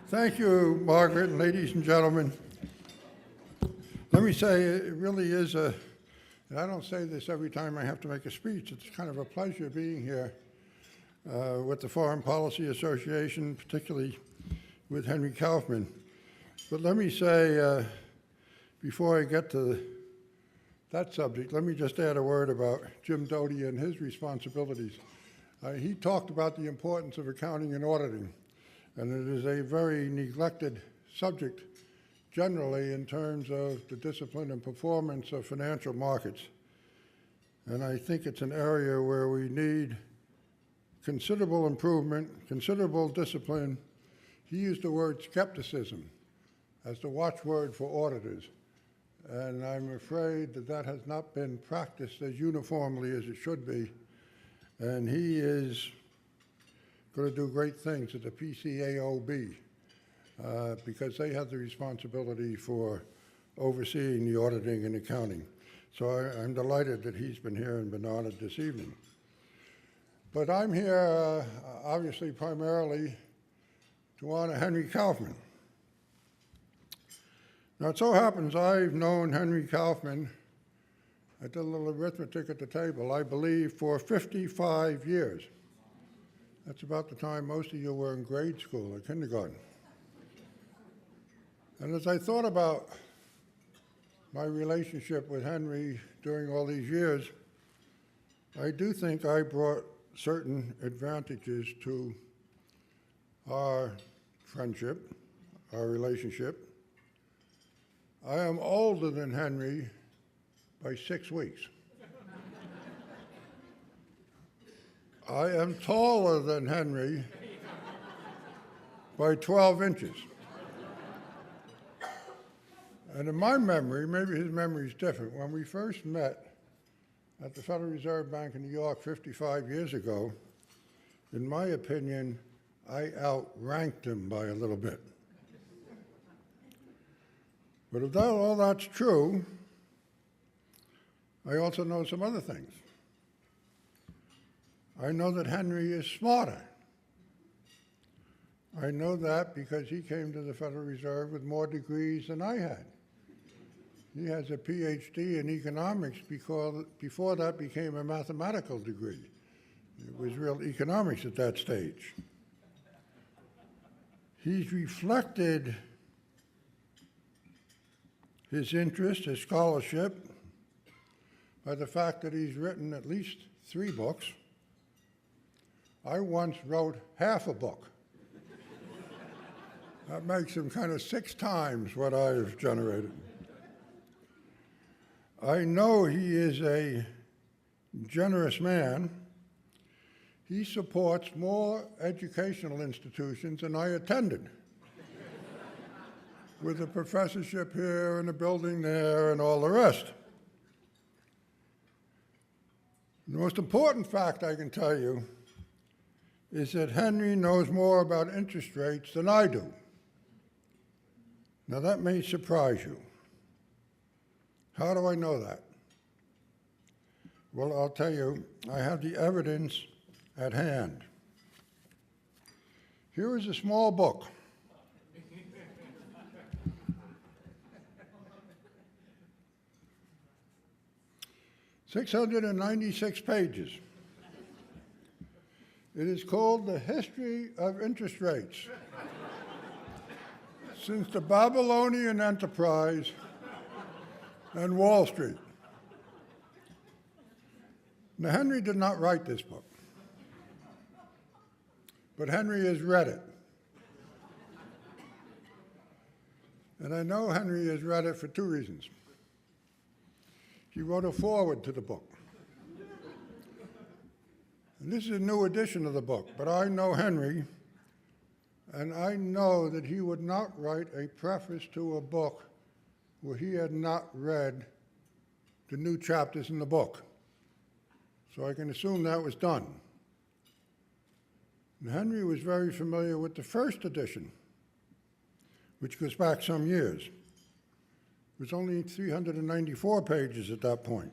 Thank you, Margaret, and ladies and gentlemen. Let me say, it really is and I don't say this every time I have to make a speech, it's kind of a pleasure being here with the Foreign Policy Association, particularly with Henry Kaufman. But let me say, before I get to that subject, let me just add a word about Jim Doty and his responsibilities. He talked about the importance of accounting and auditing, and it is a very neglected subject generally in terms of the discipline and performance of financial markets. And I think it's an area where we need considerable improvement, considerable discipline. He used the word skepticism as the watchword for auditors. And I'm afraid that that has not been practiced as uniformly as it should be. And he is going to do great things at the PCAOB because they have the responsibility for overseeing the auditing and accounting. So I'm delighted that he's been here and been honored this evening. But I'm here obviously primarily to honor Henry Kaufman. Now, it so happens I've known Henry Kaufman, I did a little arithmetic at the table, I believe for 55 years. That's about the time most of you were in grade school or kindergarten. And as I thought about my relationship with Henry during all these years, I do think I brought certain advantages to our friendship, our relationship. I am older than Henry by 6 weeks. I am taller than Henry by 12 inches. And in my memory, maybe his memory is different, when we first met at the Federal Reserve Bank in New York 55 years ago, in my opinion, I outranked him by a little bit. But if all that's true, I also know some other things. I know that Henry is smarter. I know that because he came to the Federal Reserve with more degrees than I had. He has a PhD in economics because before that became a mathematical degree. It was real economics at that stage. He's reflected his interest, his scholarship, by the fact that he's written at least 3 books. I once wrote half a book. That makes him kind of 6 times what I've generated. I know he is a generous man. He supports more educational institutions than I attended, with a professorship here and a building there and all the rest. The most important fact I can tell you is that Henry knows more about interest rates than I do. Now that may surprise you. How do I know that? Well, I'll tell you, I have the evidence at hand. Here is a small book. "696 pages. It is called The History of Interest Rates Since the Babylonian Enterprise and Wall Street." Now, Henry did not write this book, but Henry has read it. And I know Henry has read it for 2 reasons. He wrote a foreword to the book. And this is a new edition of the book, but I know Henry, and I know that he would not write a preface to a book where he had not read the new chapters in the book. So I can assume that was done. And Henry was very familiar with the first edition, which goes back some years. It was only 394 pages at that point.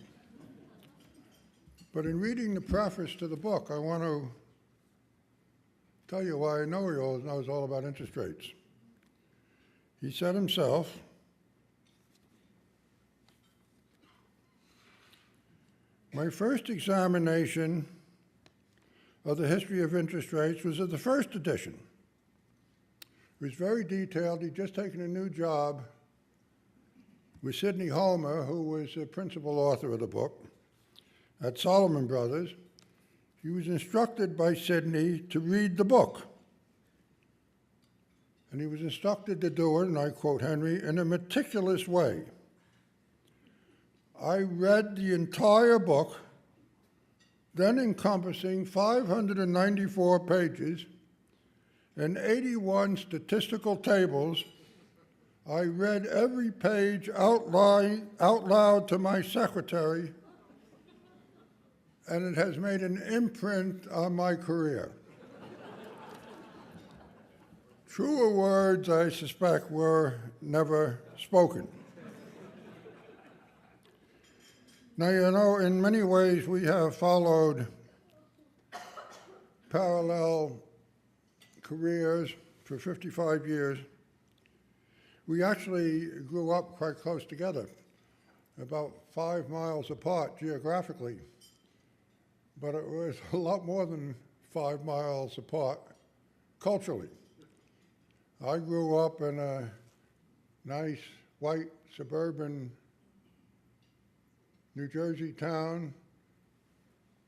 But in reading the preface to the book, I want to tell you why I know he knows all about interest rates. He said himself, "My first examination of the history of interest rates was of the first edition. It was very detailed. He'd just taken a new job with Sidney Homer, who was the principal author of the book, at Solomon Brothers. He was instructed by Sidney to read the book. And he was instructed to do it, and I quote Henry, in a meticulous way. I read the entire book, then encompassing 594 pages and 81 statistical tables. I read every page out loud to my secretary, and it has made an imprint on my career." Truer words, I suspect, were never spoken. Now, you know, in many ways we have followed parallel careers for 55 years. We actually grew up quite close together, about 5 miles apart geographically, but it was a lot more than 5 miles apart culturally. I grew up in a nice white suburban New Jersey town,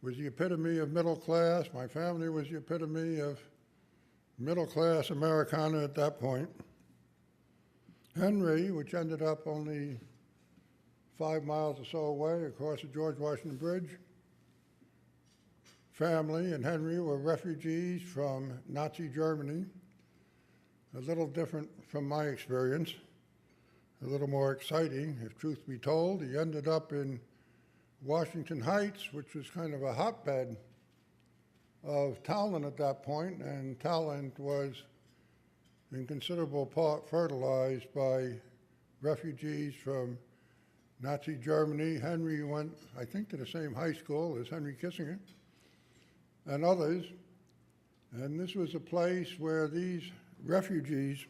was the epitome of middle class. My family was the epitome of middle class Americana at that point. Henry, which ended up only 5 miles or so away across the George Washington Bridge, family and Henry were refugees from Nazi Germany, a little different from my experience, a little more exciting, if truth be told. He ended up in Washington Heights, which was kind of a hotbed of talent at that point, and talent was in considerable part fertilized by refugees from Nazi Germany. Henry went, I think, to the same high school as Henry Kissinger and others, and this was a place where these refugees,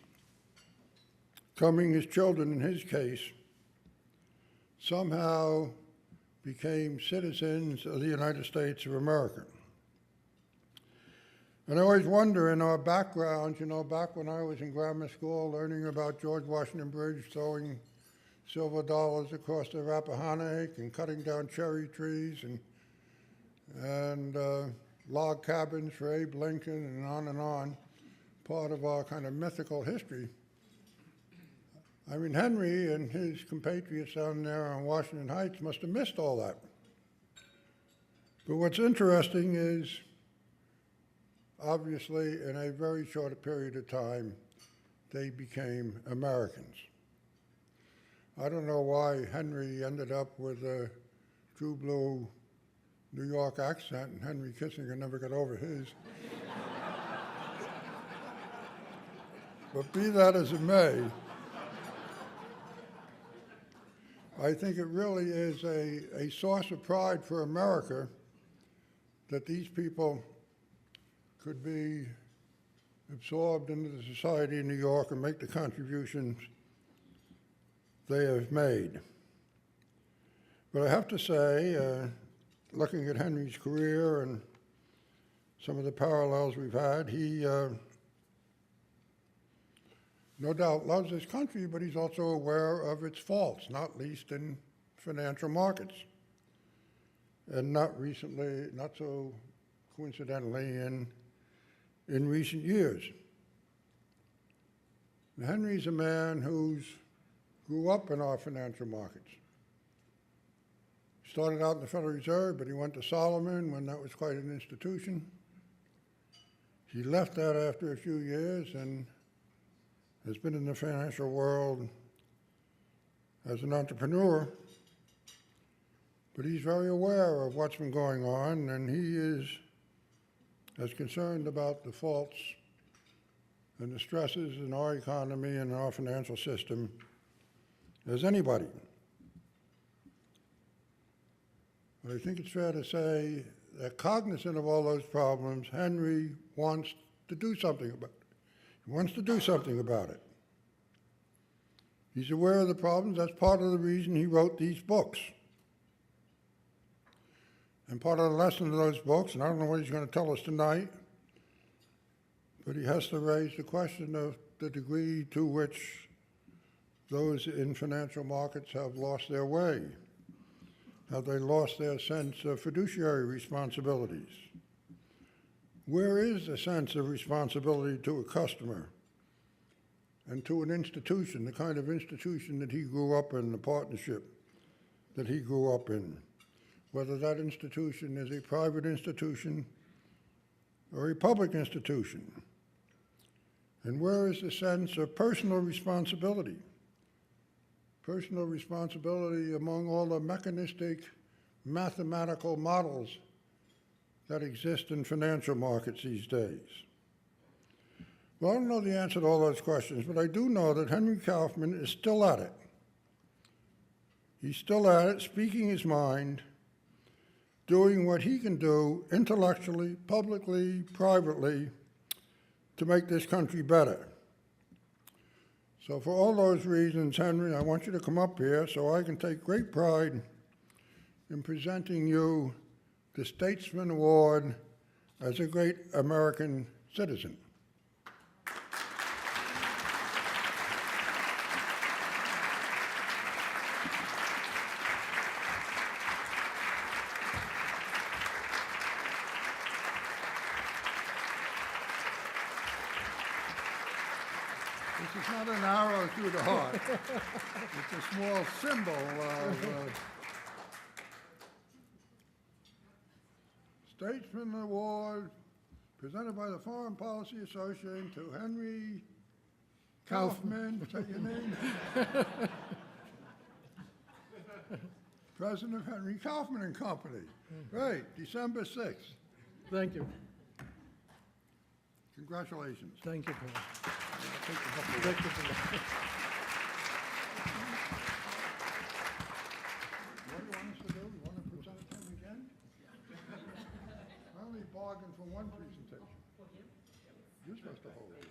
coming as children in his case, somehow became citizens of the United States of America. And I always wonder in our backgrounds, you know, back when I was in grammar school learning about George Washington Bridge, throwing silver dollars across the Rappahannock and cutting down cherry trees and log cabins for Abe Lincoln and on, part of our kind of mythical history. I mean, Henry and his compatriots down there on Washington Heights must have missed all that. But what's interesting is, obviously, in a very short period of time, they became Americans. I don't know why Henry ended up with a true blue New York accent, and Henry Kissinger never got over his. But be that as it may, I think it really is a source of pride for America that these people could be absorbed into the society of New York and make the contributions they have made. But I have to say, looking at Henry's career and some of the parallels we've had, he no doubt loves his country, but he's also aware of its faults, not least in financial markets. And not so coincidentally, in recent years. Now, Henry's a man who grew up in our financial markets. He started out in the Federal Reserve, but he went to Solomon when that was quite an institution. He left that after a few years and has been in the financial world as an entrepreneur, but he's very aware of what's been going on, and he is as concerned about the faults and the stresses in our economy and our financial system as anybody. But I think it's fair to say that cognizant of all those problems, Henry wants to do something about it. He wants to do something about it. He's aware of the problems. That's part of the reason he wrote these books. And part of the lesson of those books, and I don't know what he's going to tell us tonight, but he has to raise the question of the degree to which those in financial markets have lost their way. Have they lost their sense of fiduciary responsibilities? Where is the sense of responsibility to a customer and to an institution, the kind of institution that he grew up in, the partnership that he grew up in, whether that institution is a private institution or a public institution? And where is the sense of personal responsibility? Personal responsibility among all the mechanistic, mathematical models that exist in financial markets these days? Well, I don't know the answer to all those questions, but I do know that Henry Kaufman is still at it. He's still at it, speaking his mind, doing what he can do intellectually, publicly, privately, to make this country better. So for all those reasons, Henry, I want you to come up here so I can take great pride in presenting you the Statesman Award as a great American citizen. This is not an arrow through the heart. It's a small symbol of Statesman Award presented by the Foreign Policy Association to Henry Kaufman. Is that your name? President of Henry Kaufman and Company. Right, December 6th. Thank you. Congratulations. Thank you, Paul. Take the book away. Thank you, Paul. What do you want us to do? You want to present it to him again? I only bargained for one presentation. You're supposed to hold it.